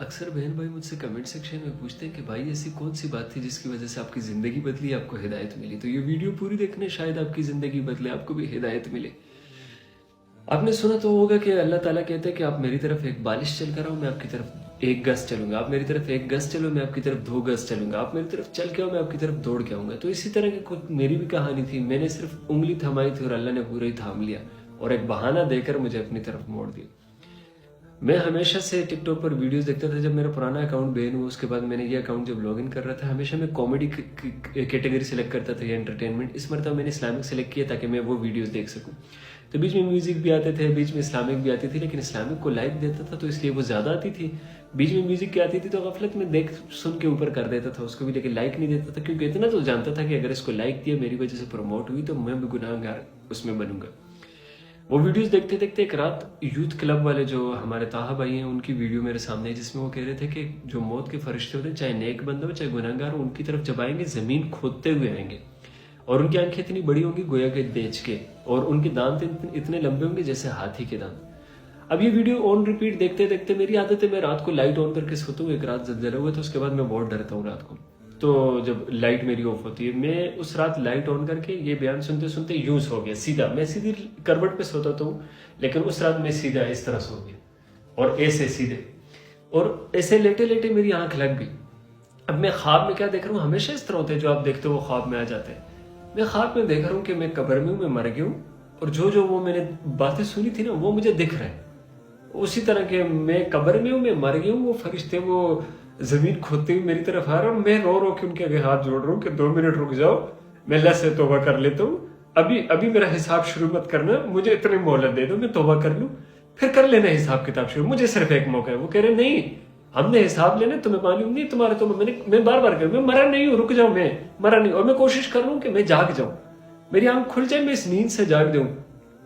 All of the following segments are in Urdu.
اکثر بہن بھائی مجھ سے کمنٹ سیکشن میں پوچھتے ہیں کہ بھائی ایسی کون سی بات تھی جس کی وجہ سے آپ کی زندگی بدلی، آپ کو ہدایت ملی. تو یہ ویڈیو پوری دیکھنے شاید آپ کی زندگی بدلے، آپ کو بھی ہدایت ملے. آپ نے سنا تو ہوگا کہ اللہ تعالیٰ کہتے ہیں کہ آپ میری طرف ایک بالش چل کر آؤ، میں آپ کی طرف 1 گز چلوں گا. آپ میری طرف 1 گز چلو، میں آپ کی طرف 2 گز چلوں گا. آپ میری طرف چل کے آؤ، میں آپ کی طرف دوڑ کے آؤں گا. تو اسی طرح کی کچھ میری بھی کہانی تھی. میں نے صرف انگلی تھمائی تھی اور اللہ نے پورا ہی تھام لیا اور ایک بہانہ دے کر مجھے اپنی طرف موڑ دیا. میں ہمیشہ سے ٹک ٹاک پر ویڈیوز دیکھتا تھا. جب میرا پرانا اکاؤنٹ بین ہوا اس کے بعد میں نے یہ اکاؤنٹ جب لاگ ان کر رہا تھا، ہمیشہ میں کامیڈی کیٹیگری سلیکٹ کرتا تھا یا انٹرٹینمنٹ. اس مرتبہ میں نے اسلامک سلیکٹ کیا تاکہ میں وہ ویڈیوز دیکھ سکوں. تو بیچ میں میوزک بھی آتے تھے، بیچ میں اسلامک بھی آتی تھی، لیکن اسلامک کو لائک دیتا تھا تو اس لیے وہ زیادہ آتی تھی. بیچ میں میوزک کی آتی تھی تو غفلت میں دیکھ سن کے اوپر کر دیتا تھا اس کو بھی، لیکن لائک نہیں دیتا تھا کیونکہ اتنا تو جانتا تھا کہ اگر اس کو لائک دیا میری وجہ سے پروموٹ ہوئی تو میں بھی گناہ گار اس میں بنوں گا. وہ ویڈیوز دیکھتے دیکھتے ایک رات یوتھ کلب والے جو ہمارے طاہا بھائی ہیں ان کی ویڈیو میرے سامنے ہے، جس میں وہ کہہ رہے تھے کہ جو موت کے فرشتے ہوتے ہیں، چاہے نیک بندہ ہو چاہے گناہ گار ہو، ان کی طرف جب آئیں گے زمین کھودتے ہوئے آئیں گے اور ان کی آنکھیں اتنی بڑی ہوں گی گویا کہ بیچ کے، اور ان کے دانت اتنے لمبے ہوں گے جیسے ہاتھی کے دانت. اب یہ ویڈیو آن ریپیٹ دیکھتے دیکھتے میری عادت ہے میں رات کو لائٹ آن کر کے سوتا ہوں. ایک رات زلزلہ ہوا تو اس کے بعد میں بہت ڈرتا ہوں رات کو. تو جب لائٹ میری آف ہوتی ہے میں اس رات لائٹ آن کر کے یہ بیان سنتے سنتے یوں سو گیا سیدھا. میں سیدھی کروٹ پہ سوتا تو ہوں لیکن اس رات میں سیدھا اس طرح سو گیا اور ایسے سیدھے، اور ایسے لیٹے لیٹے میری آنکھ لگ گئی. اب میں خواب میں کیا دیکھ رہا ہوں، ہمیشہ اس طرح ہوتے ہیں جو آپ دیکھتے ہو وہ خواب میں آ جاتے ہیں. میں خواب میں دیکھ رہا ہوں کہ میں قبر میں ہوں، میں مر گیا ہوں، اور جو وہ میں نے باتیں سنی تھی نا وہ مجھے دکھ رہے ہیں. اسی طرح کہ میں قبر میں ہوں، میں مر گیا ہوں، وہ فرشتے وہ زمین کھودتے ہوئے میری طرف آ رہا ہوں. میں رو رو کے ان کے آگے ہاتھ جوڑ رہا ہوں کہ 2 منٹ رک جاؤ، میں اللہ سے توبہ کر لیتا ہوں. ابھی میرا حساب شروع مت کرنا، مجھے اتنے مہلت دے دو میں توبہ کر لوں، پھر کر لینا حساب کتاب شروع. مجھے صرف ایک موقع ہے. وہ کہہ رہے نہیں، ہم نے حساب لینا، تمہیں معلوم نہیں تمہارے تو میں بار بار کہوں میں مرا نہیں ہوں، رک جاؤ، میں مرا نہیں. اور میں کوشش کر رہا ہوں کہ میں جاگ جاؤں، میری آنکھ کھل جائے، میں اس نیند سے جاگ جاؤں،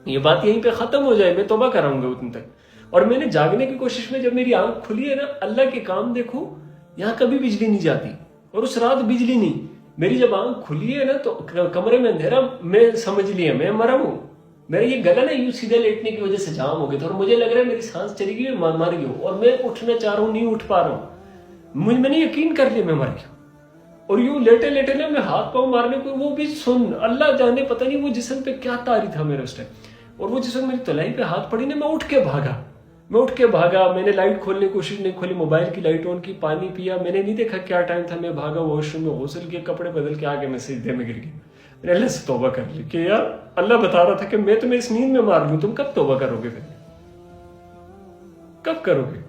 یہ بات یہیں پہ ختم ہو جائے، میں توبہ کراؤں گا اتنے تک. اور میں نے جاگنے کی کوشش میں جب میری آنکھ کھلی ہے نا، اللہ کے کام دیکھو، یہاں کبھی بجلی نہیں جاتی اور اس رات بجلی نہیں. میری جب آنکھ کھلی ہے نا تو کمرے میں اندھیرا، میں سمجھ لیا میں مرا ہوں. میرا یہ گلا نا یوں سیدھے لیٹنے کی وجہ سے جام ہو گیا تھا اور مجھے لگ رہا ہے میری سانس چلی گئی، میں مر گیا ہوں اور میں اٹھنا چاہ رہا ہوں، نہیں اٹھ پا رہا ہوں. میں نے یقین کر لیا میں مر گیا. اور یوں لیٹے لیٹے نا میں ہاتھ پاؤں مارنے کو، وہ بھی سن اللہ جانے پتہ نہیں وہ جسم پہ کیا طاری تھا میرے اس ٹائم. اور وہ جسم میری تلائی پہ ہاتھ پڑی نا، میں اٹھ کے بھاگا. میں نے لائٹ کھولنے کی کوشش نہیں کھولی، موبائل کی لائٹ آن کی، پانی پیا. میں نے نہیں دیکھا کیا ٹائم تھا، میں بھاگا واش روم میں، غسل کیا، کپڑے بدل کے آگے میں سجدے میں گر گیا. میں نے اللہ سے توبہ کر لی کہ یار اللہ بتا رہا تھا کہ میں تمہیں اس نیند میں مار لوں، تم کب توبہ کرو گے، پھر کب کرو گے؟